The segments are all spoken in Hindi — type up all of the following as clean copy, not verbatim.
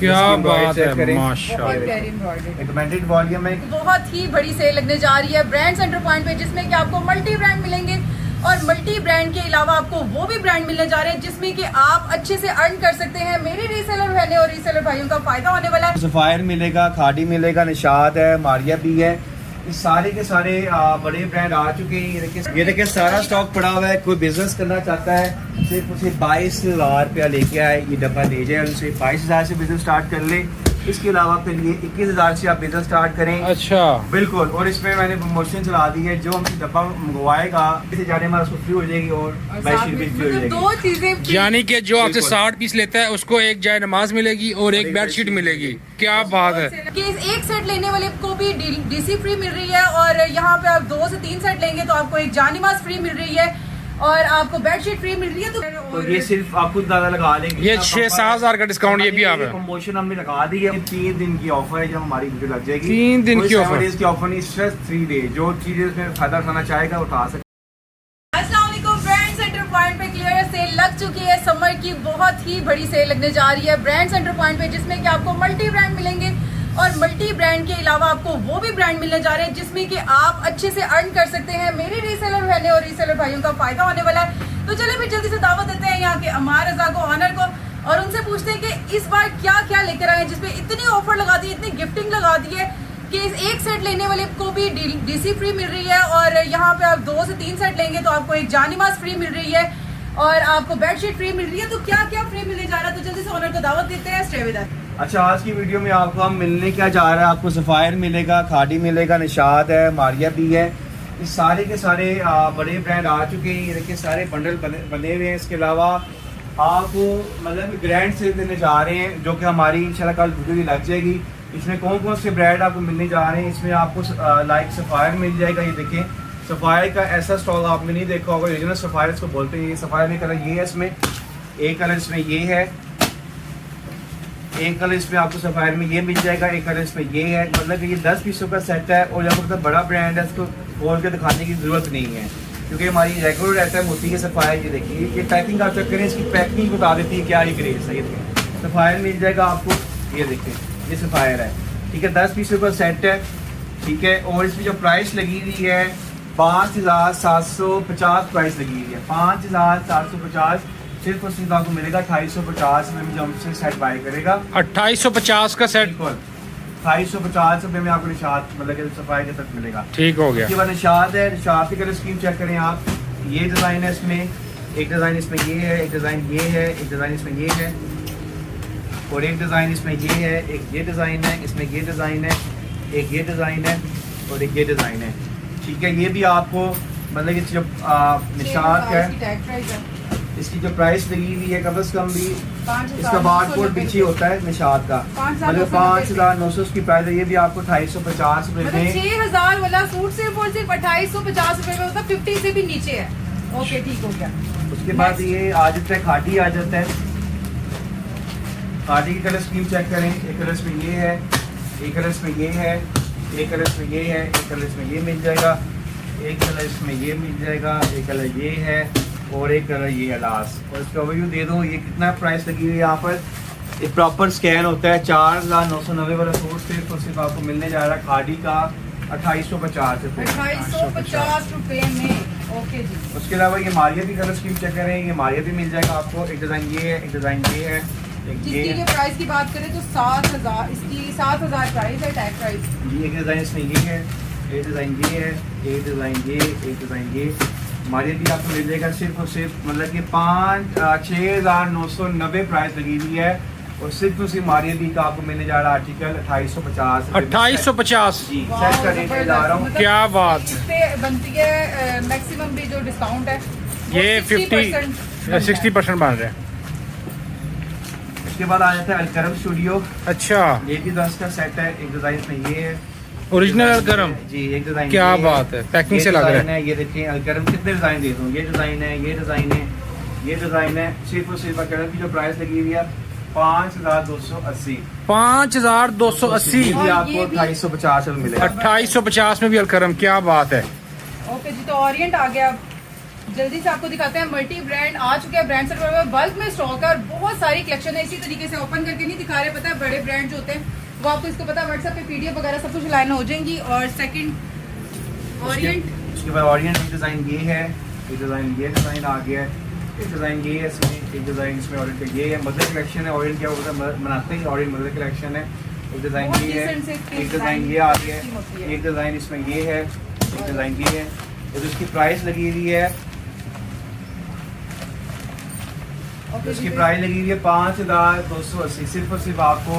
क्या बात है, माशाल्लाह। रिकमेंडेड वॉल्यूम है। बहुत ही बड़ी सेल लगने जा रही है ब्रांड सेंटर पॉइंट पे, जिसमें कि आपको मल्टी ब्रांड मिलेंगे और मल्टी ब्रांड के अलावा आपको वो भी ब्रांड मिलने जा रहे हैं जिसमें कि आप अच्छे से अर्न कर सकते हैं। मेरे रीसेलर बहने और रीसेलर भाइयों का फायदा होने वाला है। सफायर मिलेगा, खाड़ी मिलेगा, निशात है, मारिया भी है। ये सारे के सारे बड़े ब्रांड आ चुके हैं। ये देखिए सारा स्टॉक पड़ा हुआ है। कोई बिजनेस करना चाहता है सिर्फ उसे 22,000 रुपया लेके आए, ये डब्बा ले जाए, उनसे 22,000 से बिजनेस स्टार्ट कर ले। इसके अलावा फिर ये 21,000 से आप बिजनेस स्टार्ट करें। अच्छा, बिल्कुल। और इसमें मैंने प्रमोशन चला दी है, जो हमसे डब्बा मंगवाएगा इसे जाने में उसको फ्री हो जाएगी और बेडशीट भी फ्री हो जाएगी। दो चीजें, यानी कि जो आपसे 60 पीस लेता है उसको एक जाए नमाज मिलेगी और एक बेडशीट मिलेगी। क्या बात है। कि एक सेट लेने वाले को भी डीसी फ्री मिल रही है और यहाँ पे आप 2 से 3 सेट लेंगे तो आपको एक जानिमाज फ्री मिल रही है और आपको बेडशीट फ्री मिल रही है। तो ये सिर्फ आप खुद दादा लगा लेंगे। ये 6-7 हजार का डिस्काउंट ये भी आप है। प्रमोशन हमने लगा दी है। 3 दिन की ऑफर है, जब हमारी वीडियो लग जाएगी 3 दिन की ऑफर। इसकी ऑफर नहीं, सिर्फ 3 डे। जो चीजें इसमें फायदा उठाना चाहेगा उठा सकते। अस्सलाम वालेकुम। ब्रांड सेंटर पॉइंट पे क्लियर सेल लग चुकी है। समर की बहुत ही बड़ी सेल लगने जा रही है ब्रांड सेंटर पॉइंट पे, जिसमें कि आपको मल्टी ब्रांड मिलेंगे और मल्टी ब्रांड के अलावा आपको वो भी ब्रांड मिलने जा रहे हैं जिसमें कि आप अच्छे से अर्न कर सकते हैं। मेरे रीसेलर बहने और रीसेलर भाइयों का फायदा होने वाला है। तो चलिए फिर जल्दी से दावत देते हैं यहाँ के अमार रजा को, ऑनर को, और उनसे पूछते हैं कि इस बार क्या क्या लेकर आए हैं जिसमें इतनी ऑफर लगा दी है, इतनी गिफ्टिंग लगा दी है कि एक सेट लेने वाले को भी डीसी फ्री मिल रही है और यहाँ पे आप 2 से 3 सेट लेंगे तो आपको एक जानिमाज फ्री मिल रही है और आपको बेडशीट फ्री मिल रही है। तो क्या क्या फ्री मिलने जा रहा है, तो जल्दी से ऑनर को दावत देते हैं। Stay with us. अच्छा, आज की वीडियो में आपको हम मिलने क्या जा रहा है। आपको सफायर मिलेगा, खाड़ी मिलेगा, निशात है, मारिया भी है। ये सारे के सारे बड़े ब्रांड आ चुके हैं। ये देखिए सारे बंडल बने हुए हैं। इसके अलावा आपको मतलब ग्रैंड सेल देने जा रहे हैं जो कि हमारी इंशाल्लाह कल वीडियो लग जाएगी। इसमें कौन कौन से ब्रांड आपको मिलने जा रहे हैं। इसमें आपको लाइक सफायर मिल जाएगा। ये देखें सफायर का ऐसा स्टॉल आपने नहीं देखा होगा। ओरिजिनल सफायर इसको बोलते हैं। ये सफायर में कलर ये है, इसमें एक कलर इसमें ये है, एक कलर इसमें आपको सफायर में ये मिल जाएगा, एक कलर इसमें ये है। मतलब ये 10 पीसों का सेट है और जब मतलब बड़ा ब्रांड है इसको खोल के दिखाने की जरूरत नहीं है क्योंकि हमारी रेगुलर रहता है मोती के सफायर। ये देखिए ये पैकिंग आप चेक करें, इसकी पैकिंग बता देती है क्या ही ग्रेस है। ये देखिए सफायर मिल जाएगा आपको। ये देखिए ये सफायर है, ठीक है, 10 पीसों का सेट है, ठीक है। और इसकी जो प्राइस लगी हुई है 5,750 प्राइस लगी हुई है। 5,750 सिर्फ और सिर्फ आपको मिलेगा 2,850 रुपये में जो हमसे सेट बाय करेगा। 2850 का सेट, 2,850 रुपये में आपको निशात मतलब कि सफाई के तक मिलेगा। ठीक हो गया। इसके बाद निशात है, निशात की कलर स्कीम चेक करें आप। ये डिज़ाइन है, इसमें एक डिज़ाइन इसमें ये है, एक डिज़ाइन ये है, एक डिज़ाइन इसमें ये है और एक डिज़ाइन इसमें ये है, एक ये डिज़ाइन है, इसमें ये डिज़ाइन है, एक ये डिज़ाइन है और एक ये डिज़ाइन है, ठीक है। ये भी आपको मतलब कि जो निशात है इसकी जो प्राइस लगी हुई है कम से कम भी इसका बार कोड पीछे होता है निशात का, मतलब 5,900 की प्राइस है। ये भी आपको 2,850 रुपये में 6,000 वाला सूट सिर्फ और सिर्फ 2,850 रुपये में होता है, 50 से भी नीचे है। ओके, ठीक हो गया। उसके बाद ये आ जाता है खाटी आ जाता है। खाटी की कलर स्कीम चेक करें। एक कलर इसमें ये है, एक कलर इसमें ये है, एक कलर इसमें ये है, एक कलर इसमें ये मिल जाएगा, एक कलर इसमें ये मिल जाएगा, एक कलर ये है और एक कलर ये है लास्ट। और इसका ओवरव्यू दे दो। ये कितना प्राइस लगी हुई है यहाँ पर। ये प्रॉपर स्कैन होता है। 4,990 वाला सूट सिर्फ और सिर्फ आपको मिलने जा रहा है खाड़ी का 2,850 रुपये। 2,850 रुपये में। ओके जी। उसके अलावा ये मारिया की कलर स्कीम चेक करें। ये मारिया भी मिल जाएगा आपको। एक डिज़ाइन ये है, एक डिज़ाइन ये है, एक ये जिसकी प्राइस की बात करें तो 7,000 इसकी 7,000 प्राइस है, टैग प्राइस। ये एक डिज़ाइन इसमें ये है, एक डिज़ाइन ये है, एक डिज़ाइन ये, एक डिज़ाइन ये। हमारे भी आपको मिल जाएगा सिर्फ और सिर्फ मतलब कि 6,990 प्राइस लगी हुई है और सिर्फ उसी मारिया भी का आपको मिलने जा रहा है आर्टिकल 2,850। 2850 जी, सेट का रेट ला रहा हूँ। क्या बात है। इससे बनती है मैक्सिमम भी जो डिस्काउंट है ये 60% बन रहे हैं। इसके बाद आ जाता है अलकरम स्टूडियो। अच्छा, ये भी 10 का सेट है। एक डिज़ाइन इसमें ये है, ओरिजिनल अलकरम। जी, एक डिज़ाइन क्या बात है, पैकिंग से लग रहा है। ये देखिए अलकरम कितने डिज़ाइन दे दूँ। ये डिज़ाइन है, ये डिज़ाइन है, ये डिज़ाइन है। सिर्फ और सिर्फ अलकरम की जो प्राइस लगी हुई है 5,280। 5,280 ये भी आपको 2,850 में मिलेगा। 2850 में भी अलकरम। क्या बात है। ओके जी। तो ओरिएंट आ गया। जल्दी से आपको दिखाते हैं। मल्टी ब्रांड आ चुके हैं ब्रांड सेट में, बल्क में स्टॉक है और बहुत सारी कलेक्शन है। इसी तरीके से ओपन करके नहीं दिखा रहे, पता है बड़े ब्रांड जो होते हैं वो आपको इसको पता है व्हाट्सएप पे पीडीएफ वगैरह सब कुछ लाइन हो जाएंगी। और सेकंड ओरिएंट, उसके बाद ओरिएंट डिज़ाइन ये है, एक डिज़ाइन ये डिज़ाइन आ गया है, एक डिज़ाइन ये है इसमें, एक डिज़ाइन इसमें ओरिएंट का ये है। मदर कलेक्शन है, ओरिएंट क्या होता है बनाते ही ओरिएंट मदर कलेक्शन है। एक डिज़ाइन ये है, एक डिज़ाइन ये आ गया है, एक डिज़ाइन इसमें ये है, एक डिज़ाइन ये है। और इसकी प्राइस लगी हुई है, इसकी प्राइस लगी हुई है 5280। सिर्फ और सिर्फ आपको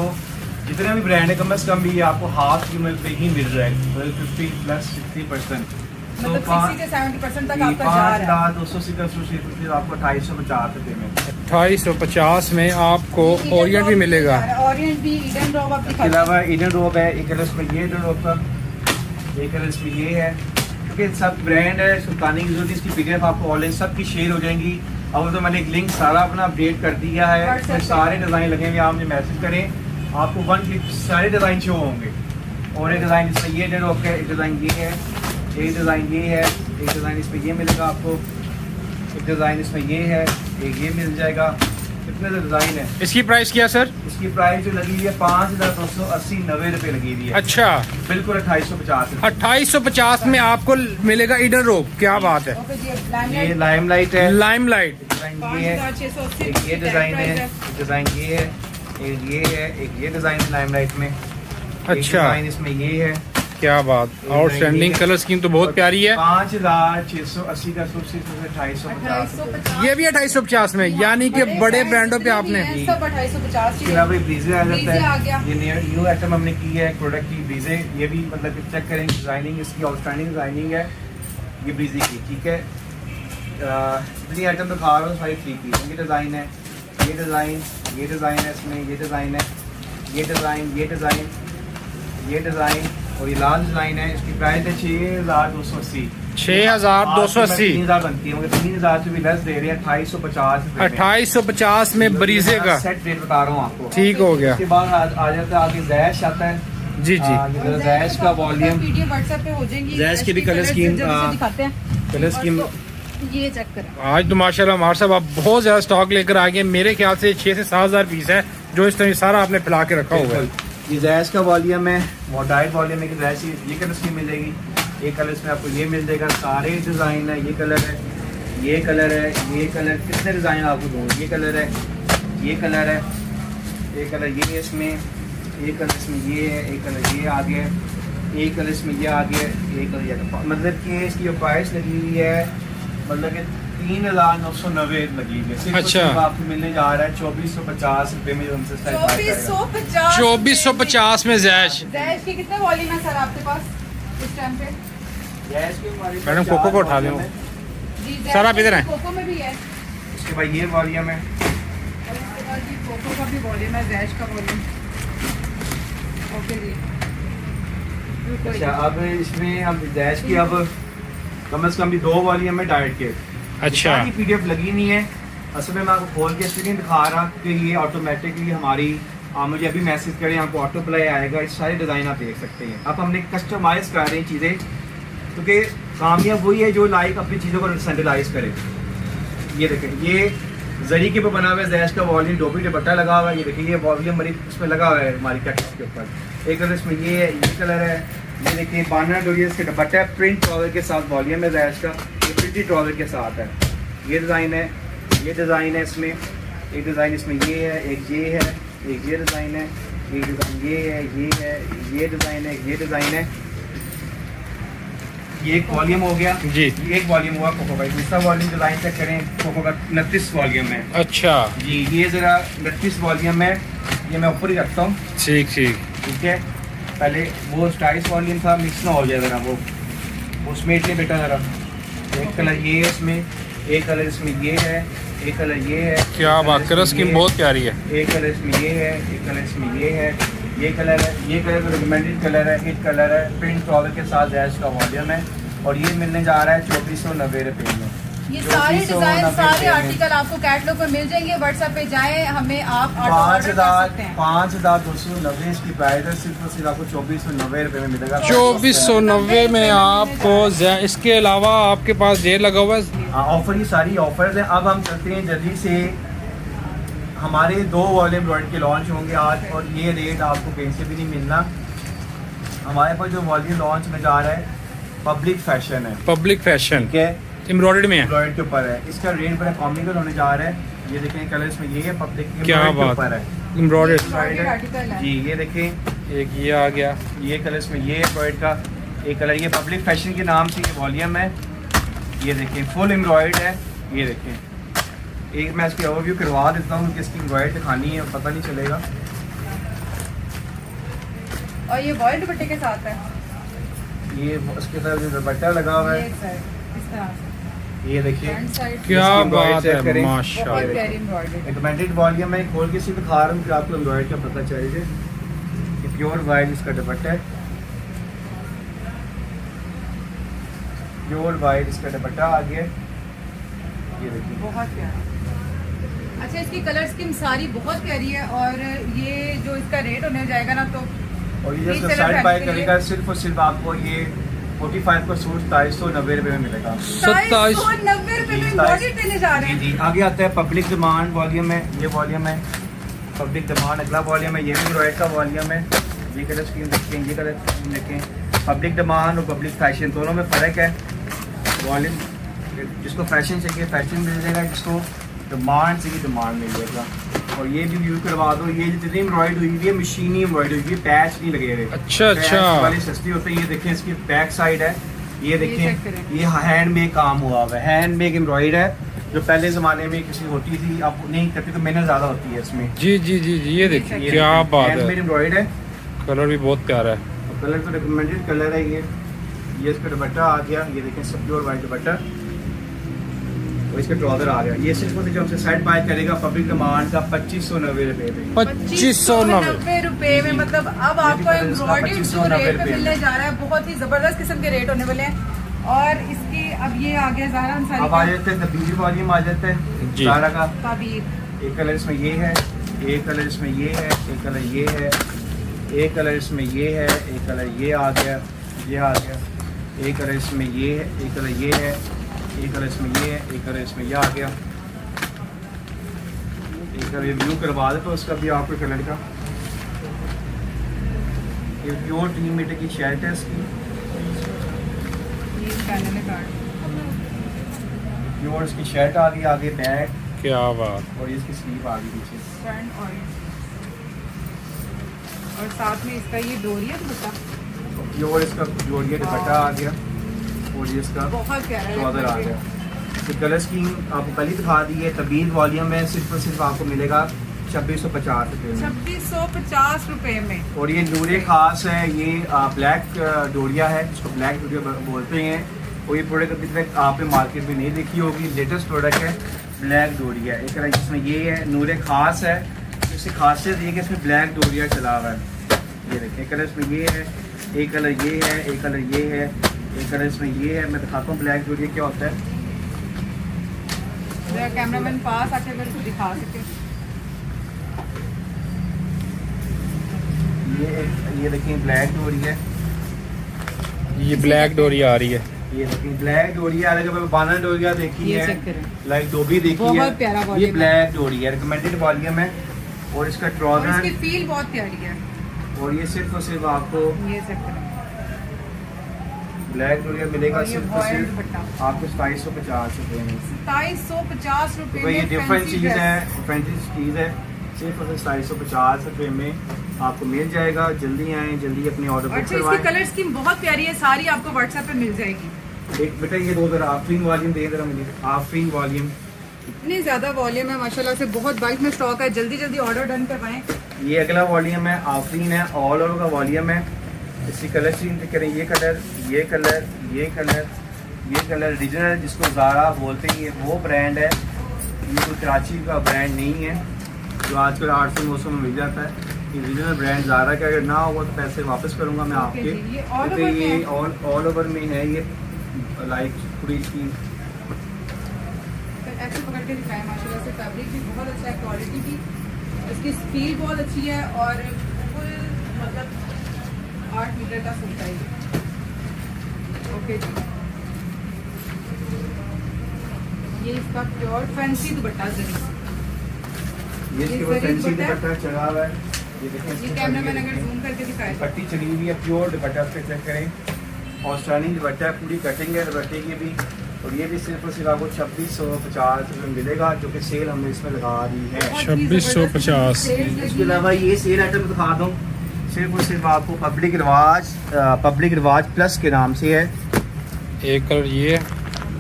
जितने भी ब्रांड है कम से कम भी आपको हाफ कीमत पे ही मिल रहा है, 50 प्लस 60%। मतलब 60 से 70% तक आपका जा रहा है। 280 आपको 2850 रुपये में, 2850 में आपको ओरिएंट भी मिलेगा। ओरिएंट भी, ईडन रॉब आप इसके दिखा अलावा ईडन रोब है, एक कलर इसमें ये ईडन रोब का, एक कलर इसमें ये है। क्योंकि सब ब्रांड है, सुल्तानी की जरूरत, इसकी पीडीएफ आपको ऑनलाइन सबकी शेयर हो जाएंगी। अब तो मैंने एक लिंक सारा अपना अपडेट कर दिया है, इसमें सारे डिज़ाइन लगे हुए, आप मुझे मैसेज करें, आपको 1 क्लिक सारे डिज़ाइन शो होंगे। और एक डिज़ाइन इसमें ये ईडन रोब का, एक डिज़ाइन ये है, एक डिज़ाइन ये है, एक डिज़ाइन इसमें ये मिलेगा आपको, एक डिज़ाइन इसमें ये है, एक ये मिल जाएगा। कितने डिज़ाइन है। इसकी प्राइस क्या सर? इसकी प्राइस जो लगी हुई है 5280-90 रुपये लगी हुई है। अच्छा, बिल्कुल 2850। 2850 में आपको मिलेगा ईडन रोब, क्या बात है। ये लाइमलाइट है, लाइमलाइट, डिज़ाइन ये है, एक ये डिज़ाइन है, एक डिज़ाइन ये है, एक ये है, एक ये डिज़ाइन है लाइमलाइट में। अच्छा, डिज़ाइन इसमें ये है, क्या बात। और स्टैंडिंग कलर स्कीम तो बहुत प्यारी है। 5680 का सूट सिर्फ 2850। ये भी 2850 में, यानी कि बड़े ब्रांडों पे आपने। सब 2850। इसके अलावा ब्रीजे आ ब्रीजे आ जाता गया। है, ये न्यू आइटम हमने की है प्रोडक्ट की ब्रीजे। ये भी मतलब कि चेक करें, डिज़ाइनिंग इसकी आउटस्टैंडिंग डिज़ाइनिंग है ये ब्रीजे की, ठीक है। जितनी आइटम तो खा रहा हूँ सारी ठीक ही। ये डिज़ाइन है, ये डिज़ाइन, ये डिज़ाइन है इसमें, ये डिज़ाइन है, ये डिज़ाइन, ये डिज़ाइन, ये डिज़ाइन और ये लाल डिज़ाइन है। इसकी प्राइस है 6280। 6280, 3000 बनती है, मगर 3000 से भी लेस दे रहे हैं 2850 रुपये में। 2850 में ब्रीजे का सेट रेट बता रहा हूँ आपको। ठीक हो गया। इसके बाद आ जाता है आगे जैश आता है। जी जी, ये जैश का वॉल्यूम, पीडीएफ व्हाट्सएप पे हो जाएंगी। जैश की भी कलर स्कीम दिखाते हैं, कलर स्कीम। ये चेक करें। आज तो माशाल्लाह हमारे साहब आप बहुत ज्यादा स्टॉक लेकर आ गए। मेरे ख्याल से 6 से 7000 पीस है जो इस तरह सारा आपने फैला के रखा हुआ है। ये जैश का वॉल्यूम है, वो डाइट वॉल्यूम है कि जैश ये कलर स्कीम मिलेगी। एक कलर इसमें आपको ये मिल जाएगा, सारे डिज़ाइन है। ये कलर है, ये कलर है, ये कलर, कितने डिज़ाइन आपको दूँ। ये कलर है, ये कलर है, एक कलर ये है इसमें, एक कलर इसमें ये है, एक कलर ये आ गया, एक कलर इसमें ये आ गया, एक कलर ये। मतलब कि इसकी जो प्राइस लगी हुई है मतलब कि 3990 लगी हुई है। सिर्फ अच्छा, सिर्फ आपको मिलने जा रहा है 2450 रुपये में। 2450 में जैश। जैश के कितने वॉल्यूम है सर आपके पास इस टाइम पे? मैडम कोको को उठा दें। जी, सर, आप इधर हैं। कोको में भी है। इसके बाद ये वॉल्यूम है, और इसके बाद जी कोको का भी वॉल्यूम है, जैश का वॉल्यूम। ओके जी। अच्छा अब इसमें हम जैश की अब कम से कम भी 2 वॉल्यूम है डाइट के। अच्छा, पीडीएफ लगी नहीं है असल में, मैं आपको खोल के स्क्रीन दिखा रहा क्योंकि ये ऑटोमेटिकली हमारी आप मुझे अभी मैसेज करें, आपको ऑटो अप्लाई आएगा। इस सारे डिज़ाइन आप देख सकते हैं। अब हमने कस्टमाइज़ कर रहे हैं चीज़ें, क्योंकि कामयाब वही है जो लाइक अपनी चीज़ों को सेंट्रलाइज करे। ये देखें, ये जरी के ऊपर बना हुआ है जैश का वॉल्यूम, डोबी दुपट्टा लगा हुआ है। ये देखिए, ये वॉल्यूम बड़ी उसमें लगा हुआ है हमारी कैटलॉग के ऊपर। एक कलर इसमें ये है, ये कलर है। ये देखिए बाना डोरिया इसके दुपट्टा है, प्रिंट ट्राउजर के साथ वॉल्यूम है जैश का, ये प्रिंटी ट्राउजर के साथ है। ये डिज़ाइन है, ये डिज़ाइन है इसमें, एक डिज़ाइन इसमें ये है, एक ये है, एक ये डिज़ाइन है, एक डिज़ाइन ये है, ये है, ये डिज़ाइन है, ये डिज़ाइन है। ये एक वॉल्यूम हो गया जी। ये एक वॉल्यूम हुआ कोको का। दूसरा वॉल्यूम डिज़ाइन चेक करें, कोको का 29 वॉल्यूम है। अच्छा जी, ये ज़रा 29 वॉल्यूम है, ये मैं ऊपर ही रखता हूँ। ठीक ठीक, ठीक है, पहले वो 27 वॉल्यूम था, मिक्स ना हो जाए ज़रा, वो उसमें इसलिए बेटा ज़रा। एक कलर ये है इसमें, एक कलर इसमें ये है, एक कलर ये है। क्या बात, कलर स्कीम बहुत प्यारी है। एक कलर इसमें ये है, एक कलर इसमें ये है, ये कलर है, ये कलर रिकमेंडेड कलर है, हिट कलर है, प्रिंट ट्राउजर के साथ जैश का वॉल्यूम है। और ये मिलने जा रहा है 2490 रुपये में। ये जो सारे 390 डिजाइन सारे रुपए में। आर्टिकल आपको कैटलॉग में मिल जाएंगे। व्हाट्सएप पे जाएं, हमें आप ऑर्डर कर 5,000 सकते हैं। 5,290 इसकी प्राइस है, सिर्फ और सिर्फ आपको 2490 रुपए में मिलेगा। 2490 में आपको इसके अलावा आपके पास ढेर लगा हुआ है। ऑफर ही सारी ऑफर्स हैं। अब हम चलते हैं जल्दी से, हमारे 2 वॉल्यूम एम्ब्रॉयडरी के लॉन्च होंगे आज, और ये रेट आपको कहीं से भी नहीं मिलना। हमारे पास जो वॉल्यूम लॉन्च में जा रहा है पब्लिक फैशन है, पब्लिक फैशन ठीक है, एम्ब्रॉयडर्ड में है। एम्ब्रॉयडरी के ऊपर है। इसका रेट बड़ा कॉमिकल होने जा रहा है। ये देखें कलर्स में ये है, पब्लिक क्या एम्ब्रॉयडरी के बात ऊपर है। एम्ब्रॉयडर्ड Embroidered article है। जी ये देखें, एक ये आ गया। ये कलर्स में ये एम्ब्रॉयडरी का एक कलर, ये पब्लिक फैशन के नाम से ये वॉल्यूम है। ये देखें फुल एम्ब्रॉयड है। ये देखें, एक मैं इसकी ओवरव्यू करवा देता हूँ कि इसकी एम्ब्रॉयडरी दिखानी है, पता नहीं चलेगा। और ये बॉयल दुपट्टे के साथ है। ये उसके साथ जो दुपट्टा लगा हुआ ये है, side, इस तरह से ये देखिए फ्रंट साइड क्या इसकी embroidery बात check है, करें। बहुत माशाल्लाह। प्यारी एम्ब्रॉयडरी। रिकमेंडेड वॉल्यूम में खोल के सिर्फ दिखा रहा हूँ कि आपको एम्ब्रॉयडरी का पता चल जाए। ये प्योर वाइट इसका दुपट्टा है, प्योर वाइट इसका दुपट्टा आ गया। ये देखिए बहुत प्यारा। अच्छा, इसकी कलर स्कीम सारी बहुत प्यारी है। और ये जो इसका रेट होने जाएगा ना, तो और ये इस जो तरह साइड बाय फैक्ट्री करेगा सिर्फ और सिर्फ आपको ये 45 का सूट 2790 रुपये में मिलेगा। 2790 रुपए में एम्ब्रॉयडरी देने जा रहे जी हैं। जी। आगे आता है पब्लिक डिमांड वॉल्यूम है, ये वॉल्यूम है पब्लिक डिमांड। अगला वॉल्यूम है, ये भी एम्ब्रॉयडरी का वॉल्यूम है। ये कलर स्कीम देखें, ये कलर स्कीम देखें। पब्लिक डिमांड और पब्लिक फैशन दोनों में फ़र्क है। वॉल्यूम जिसको फैशन चाहिए फैशन मिल जाएगा, जिसको डिमांड चाहिए डिमांड मिल जाएगा। और ये भी व्यू करवा दो, ये जितनी एम्ब्रॉयडरी हुई है मशीनी एम्ब्रॉयडरी हुई है, पैच नहीं लगे हुए। अच्छा अच्छा। पैच वाली सस्ती होती है। ये देखें इसकी बैक साइड है, ये check देखें, करें। ये हैंड में काम हुआ हुआ है, हैंड मेड एम्ब्रॉयडरी है, जो पहले ज़माने में किसी होती थी, अब नहीं करती, तो मेहनत ज़्यादा होती है इसमें। जी जी जी जी, ये देखिए ये क्या देखें, बात हैंड मेड है। एम्ब्रॉयडरी है। कलर भी बहुत प्यारा है। और कलर तो रिकमेंडेड कलर है ये इसका दुपट्टा आ गया। ये देखें सब प्योर वाइट दुपट्टा, और इसका ट्राउजर आ गया। ये सिर्फ जो हमसे साइड बाय करेगा पब्लिक डिमांड का 2590 रुपये में। 2590 रुपए में। मतलब अब आपको भी कलर इसका एम्ब्रॉयडरी जो 2590 रेट पे रुपए मिलने जा रहा है, बहुत ही जबरदस्त किस्म के रेट होने वाले हैं। और इसकी अब ये आ गया ज़ारा अंसारी अब आ जाते हैं तब्दीली वॉल्यूम आ जाते हैं जी। सारा का। काबीर। एक कलर इसमें ये है, एक कलर इसमें ये है, एक कलर ये है, एक कलर इसमें ये है, एक कलर ये आ गया, ये आ गया। एक कलर इसमें ये है, एक कलर ये है, एक कलर इसमें ये है, एक कलर इसमें ये आ गया। एक कलर रिव्यू करवा दे तो उसका भी आपको कलर का। ये प्योर 3 मीटर की शर्ट है इसकी, ये पैनल है कार्ड। प्योर इसकी शर्ट आ गई, आगे बैक, क्या बात। और इसकी स्लीव आ गई पीछे। फ्रंट और साथ में इसका ये डोरी है दुपट्टा, प्योर इसका जोड़िए दुपट्टा आ गया, और ये इसका बहुत प्यारा है। ट्राउजर आ गया। तो कलर स्कीम आपको पहले दिखा दी है। तबील वॉल्यूम है, सिर्फ और सिर्फ आपको मिलेगा 2650 रुपये में। 2650 रुपए में। और ये नूरे खास है, ये ब्लैक डोरिया है, जिसको ब्लैक डोरिया बोलते हैं। और ये प्रोडक्ट अभी तक आपने मार्केट में नहीं देखी होगी, लेटेस्ट प्रोडक्ट है ब्लैक डोरिया। एक कलर जिसमें ये है नूरे खास है, इसकी खासियत ये कि इसमें ब्लैक डोरिया चला हुआ है। ये देखिए कलर इसमें ये है, एक कलर ये है, एक कलर ये है, एक कलर इसमें ये है। मैं दिखाता हूँ ब्लैक डोरिया क्या होता है। जरा कैमरामैन पास आके अगर उसको दिखा सके। ये देखिए ब्लैक डोरिया, ये ब्लैक डोरी आ रही है। ये देखिए ब्लैक डोरिया। अलग बाना डोरिया देखी ये है, चेक करें। लाइक डोबी देखी बहुत है, प्यारा ये वॉल्यूम है। ब्लैक डोरिया रिकमेंडेड वॉल्यूम है। और इसका और ट्राउजर, इसकी फील बहुत प्यारी है। और ये सिर्फ और सिर्फ आपको ये चेक करें। ब्लैक डोरिया मिलेगा और ये सिर्फ और बॉयल सिर्फ दुपट्टा आपको 2750 रुपये में। 2750 रुपए तो ये में डिफरेंट फैंसी चीज़ ड्रेस। है, फैंसी चीज़ है। सिर्फ और सिर्फ 2750 रुपये में आपको मिल जाएगा। जल्दी आएँ, जल्दी अपने ऑर्डर बुक अच्छा, इसकी करवाएं। कलर स्कीम बहुत प्यारी है, सारी आपको व्हाट्सएप पे मिल जाएगी। एक बेटा ये दो जरा आफरीन वॉल्यूम दे जरा मुझे, आफरीन वॉल्यूम। इतनी ज्यादा वॉल्यूम है माशाल्लाह से, बहुत बल्क में स्टॉक है। जल्दी जल्दी ऑर्डर डन करवाएं। ये अगला वॉल्यूम है, आफरीन है, ऑल ओवर का वॉल्यूम है। इसकी कलर स्कीम करें, ये कलर, ये कलर, ये कलर, ये कलर रीजनल जिसको ज़ारा बोलते हैं, ये वो ब्रांड है। ये कोई कराची का ब्रांड नहीं है जो आजकल 800-900 में मिल जाता है। ये रीजनल ब्रांड ज़ारा का, अगर ना होगा तो पैसे वापस करूँगा मैं आपके, जी, ये all क्योंकि over में ये है। ऑल ओवर में है। ये लाइक थोड़ी इसकी ऐसे पकड़ के दिखाएं। माशाल्लाह से फैब्रिक भी बहुत अच्छा है, क्वालिटी भी, इसकी स्पीड बहुत अच्छी है और फुल मतलब 8 मीटर का सूट है ये। ओके जी, ये इसका प्योर फैंसी दुपट्टा जरी, ये इसके ऊपर फैंसी दुपट्टा चढ़ा हुआ है। ये देखें, ये कैमरा मैन अगर जूम करके दिखाए तो पट्टी चली हुई है, प्योर दुपट्टा पे चेक करें और स्टर्निंग दुपट्टा है, पूरी कटिंग है दुपट्टे की भी। और ये भी सिर्फ और सिर्फ आपको 2650 रुपये मिलेगा, जो कि सेल हमने इसमें लगा दी है। 2650। इसके अलावा ये सेल आइटम दिखा दूँ, सिर्फ और सिर्फ आपको पब्लिक रिवाज प्लस के नाम से है। एक कलर ये,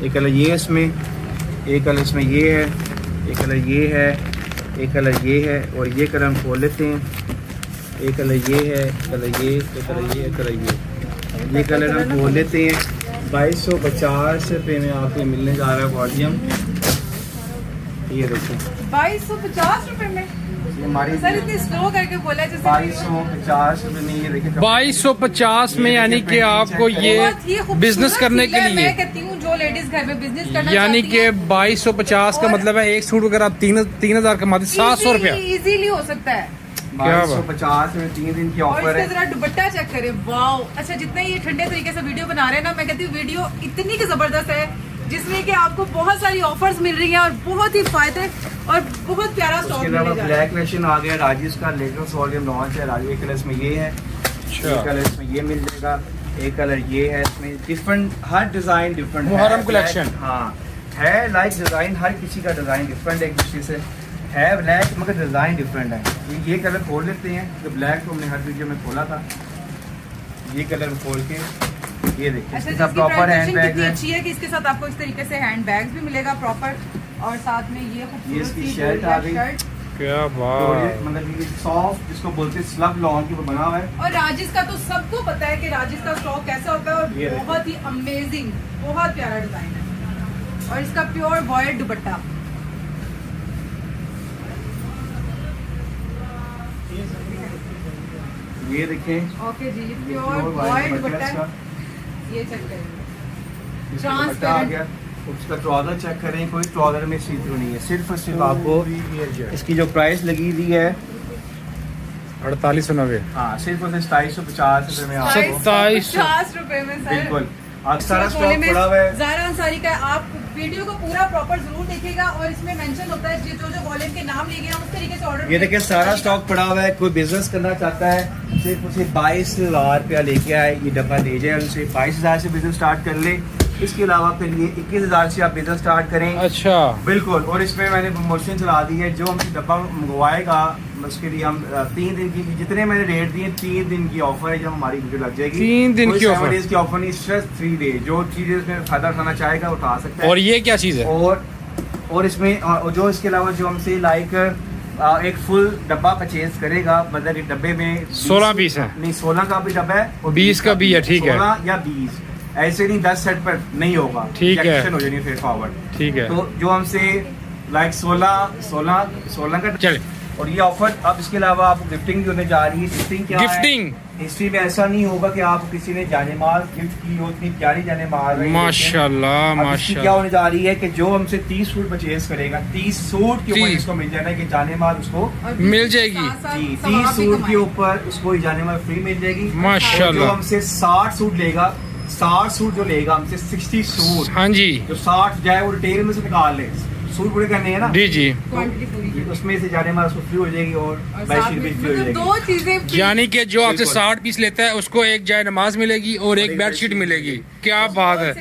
एक कलर ये है इसमें, एक कलर इसमें ये है, एक कलर ये है, एक कलर ये है और ये कलर हम खोल लेते हैं। एक कलर ये है, कलर ये, एक कलर ये, एक कलर ये कलर हम खोल लेते हैं। 2250 रुपये में आपको मिलने जा रहा है वॉल्यूम। ये देखो 2250 रुपए में। ये हमारी सर इतनी स्लो करके बोला जैसे 2250 रुपये में। ये देखिए 2250 में, यानी कि आपको ये बहुत ही खूबसूरत बिजनेस करने फील के है। लिए, मैं कहती हूँ जो लेडीज घर में बिजनेस करना यानी चाहती कि हैं, 2250 का और मतलब है एक सूट वगैरह 3000 कमाते, 700 रुपया। इजीली हो सकता है। 2250 में 3 दिन की और ऑफर इसका है। जरा दुपट्टा चेक करें, वाओ। अच्छा, जितना ये ठंडे तरीके से वीडियो बना रहे हैं ना, मैं कहती हूँ वीडियो इतनी की जबरदस्त है जिसमें कि आपको बहुत सारी ऑफर्स मिल रही हैं और बहुत ही फायदे और बहुत प्यारा स्टॉक उसके मिलने अलावा जा रहा है। ब्लैक कलेक्शन आ गया, राजीव का लेटेस्ट वॉल्यूम लॉन्च है। राजीव कलर इसमें ये है, एक कलर इसमें ये मिल जाएगा, एक कलर ये है। इसमें डिफरेंट, हर डिजाइन डिफरेंट है। मुहर्रम कलेक्शन। हाँ है, लाइक डिजाइन हर किसी का डिजाइन डिफरेंट है एक दूसरे से है। ब्लैक मगर डिजाइन डिफरेंट है। ये कलर खोल लेते हैं, तो ब्लैक तो हमने हर वीडियो में खोला था। ये कलर खोल के ये देखिए, अच्छा, इसके साथ इसकी प्रॉपर हैंड presentation बैग कितनी है। अच्छी है कि इसके साथ आपको इस तरीके से हैंड बैग भी मिलेगा प्रॉपर, और साथ में ये खूबसूरत इसकी सी शर्ट आ गई। शर्ट। क्या बात। मतलब ये सॉफ्ट जिसको बोलते हैं स्लब लॉन्ग के ऊपर बना हुआ है। और राजिस का तो सबको पता है कि राजिस का स्टॉक कैसा होता है ये और देखो। बहुत ही अमेजिंग, बहुत प्यारा डिजाइन है। और इसका प्योर वॉयड दुपट्टा, ये देखें, ओके जी, ये प्योर pure white वॉयड दुपट्टा दुपट्टा इसका। है। ये चेक करें, इसका दुपट्टा आ गया। उसका ट्राउजर चेक करें, कोई ट्राउजर में सी थ्रू नहीं है। सिर्फ और सिर्फ आपको इसकी जो प्राइस लगी हुई है 4890। हाँ, सिर्फ और सिर्फ 2750 रुपये में आपको 2750 रुपए में सर। बिल्कुल आज सारा कोने स्टॉक में पड़ा हुआ है। ज़ारा अंसारी का है। आप वीडियो को पूरा प्रॉपर जरूर देखिएगा और इसमें मेंशन होता है जो जो वॉलेट के नाम लिए गए हैं उस तरीके से ऑर्डर। ये देखिए सारा स्टॉक पड़ा हुआ है। कोई बिजनेस करना चाहता है, सिर्फ उसे 22,000 रुपया लेके आए, ये डब्बा ले जाए, उनसे 22,000 से बिजनेस स्टार्ट कर ले। इसके अलावा फिर ये 21,000 से आप बिजनेस स्टार्ट करें। अच्छा, बिल्कुल। और इसमें मैंने प्रमोशन चला दी है, जो हमसे डब्बा मंगवाएगा उसके लिए हम 3 दिन की, जितने मैंने रेट दिए 3 दिन की ऑफर है, जब हमारी वीडियो लग जाएगी 3 दिन कोई की 7 ऑफर। डेज की ऑफर नहीं, सिर्फ 3 डे। जो 3 डेज में फायदा उठाना चाहेगा उठा सकता है। और ये क्या चीज़ है? और इसमें और जो इसके अलावा जो हमसे लाइक एक फुल डब्बा परचेज करेगा, मतलब एक डब्बे में 16 पीस है। नहीं, 16 का भी डब्बा है और 20 का भी है, ठीक है। 16 या 20 ऐसे नहीं, 10 सेट पर नहीं होगा, ठीक है। रिजेक्शन हो जाएगी फिर फॉरवर्ड। ठीक है, तो जो हमसे लाइक 16 का चले। और ये ऑफर अब इसके अलावा आपको गिफ्टिंग भी होने जा रही है। गिफ्टिंग क्या गिफ्टिंग है? हिस्ट्री में ऐसा नहीं होगा कि आप किसी ने जाने माल गिफ्ट की हो, इतनी प्यारी जाने माल रही है। माशाल्लाह अब इसकी क्या माशाल्लाह। होने जा रही है कि जो हमसे 30 सूट परचेज करेगा, 30 सूट के ऊपर 30 इसको मिल जाना है कि जाने माल उसको मिल जाएगी। जी 30 सूट के ऊपर उसको जाने माल फ्री मिल जाएगी। माशाल्लाह। और जो हमसे 60 सूट लेगा, 60 सूट जो लेगा हमसे 60 सूट, हाँ जी, जो 60 जाए वो रिटेल में से निकाल ले, सूट पूरे करने हैं ना जी जी। क्वांटिटी पूरी। उसमें से जाने माल उसको फ्री हो जाएगी और और बेडशीट साथ भी में फ्री हो मतलब जाएगी। दो चीजें यानी कि जो आपसे बिल्कुल। 60 पीस लेता है उसको एक जाए नमाज मिलेगी और एक बेडशीट मिलेगी। क्या बात है।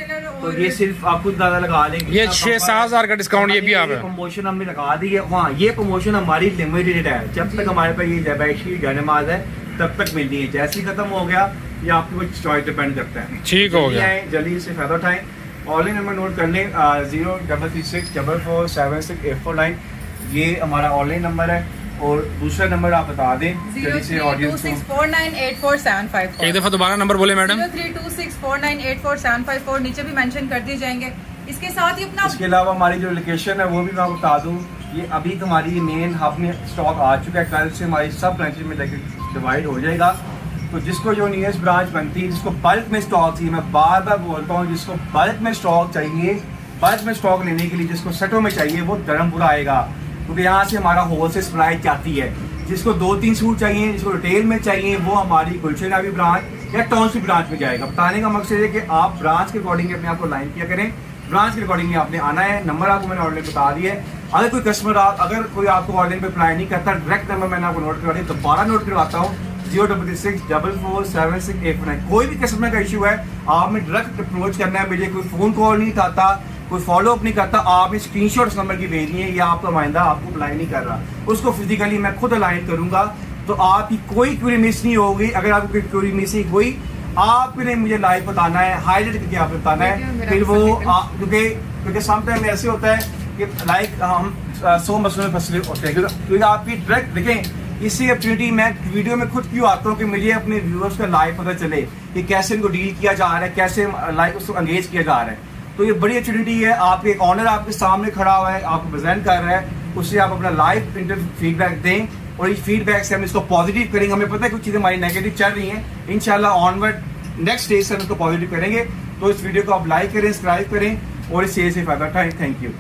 तो ये सिर्फ आप खुद दादा लगा लेंगे। ये 6-7 हजार का डिस्काउंट ये भी आप है। प्रमोशन हमने लगा दी है। हाँ, ये प्रमोशन हमारी लिमिटेड है। जब तक हमारे पास ये बेडशीट जानेमाज है तब तक मिलनी है। जैसे ही खत्म हो गया ये आपके ऊपर चॉइस डिपेंड करता है। ठीक हो गया। जल्दी से फायदा उठाएं। ऑनलाइन नंबर नोट कर लें 0336447689। ये हमारा ऑनलाइन नंबर है। और दूसरा नंबर आप बता दें जल्दी से ऑडियंस को। 0326498475। एक दफा दोबारा नंबर बोले मैडम। 0326498475 नीचे भी मेंशन कर दिए जाएंगे। इसके साथ ही अपना इसके अलावा हमारी जो लोकेशन है वो भी मैं आपको बता दूं। ये अभी हमारी मेन हब में स्टॉक आ चुका है। कल से हमारी सब ब्रांचेज में डिवाइड हो जाएगा। तो जिसको जो नियरेस्ट ब्रांच बनती है, जिसको बल्क में स्टॉक चाहिए, मैं बार बार बोलता हूँ, जिसको बल्क में स्टॉक चाहिए बल्क में स्टॉक लेने के लिए जिसको सेटों में चाहिए वो धर्मपुरा आएगा, क्योंकि यहाँ से हमारा होलसेल सप्लाई जाती है। जिसको 2-3 सूट चाहिए, जिसको रिटेल में चाहिए, वो हमारी गुलशन नबी ब्रांच या टाउनशिप ब्रांच में जाएगा। बताने का मकसद है कि आप ब्रांच के अकॉर्डिंग अपने आप को लाइन किया करें, ब्रांच के अकॉर्डिंग आपने आना है। नंबर आपको मैंने ऑर्डर बता दिया है। अगर कोई कस्टमर अगर कोई आपको ऑर्डर पे अप्लाई नहीं करता, डायरेक्ट नंबर मैंने आपको नोट करवा दिया, दोबारा नोट करवाता हूँ 066447689। कोई भी कस्टमर का इशू है, आपने डायरेक्ट अप्रोच करना है, मुझे कोई फोन कॉल नहीं खाता, कोई फॉलो अप नहीं करता, आपने स्क्रीनशॉट नंबर की भेजनी है, या आपका नुमाइंदा आपको अप्लाई नहीं कर रहा, उसको फिजिकली मैं खुद अलाइन करूंगा, तो आपकी कोई क्वेरी मिस नहीं होगी। अगर आपको कोई क्वेरी मिसिंग हुई, आपने मुझे लाइव बताना है, हाईलाइट करके आपने बताना है, फिर वो क्योंकि समटाइम ऐसे होता है कि लाइक हम 100 मसलों में फंसे होते हैं, क्योंकि आपकी डायरेक्ट देखें। इसी अपॉर्चुनिटी मैं वीडियो में खुद क्यों आता हूँ कि मुझे अपने व्यूअर्स का लाइव पता चले कि कैसे इनको डील किया जा रहा है, कैसे लाइव उसको एंगेज किया जा रहा है। तो ये बड़ी अपॉर्चुनिटी है। आपके एक ऑनर आपके सामने खड़ा हुआ है, आपको प्रेजेंट कर रहा है, उससे आप अपना लाइव इंटरव्यू फीडबैक दें, और इस फीडबैक से हम इसको पॉजिटिव करेंगे। हमें पता है कुछ चीज़ें हमारी नेगेटिव चल रही हैं, इंशाल्लाह ऑनवर्ड नेक्स्ट स्टेज से हम इसको पॉजिटिव करेंगे। तो इस वीडियो को आप लाइक करें, सब्सक्राइब करें और इस सेल से फायदा उठाएं। Thank you.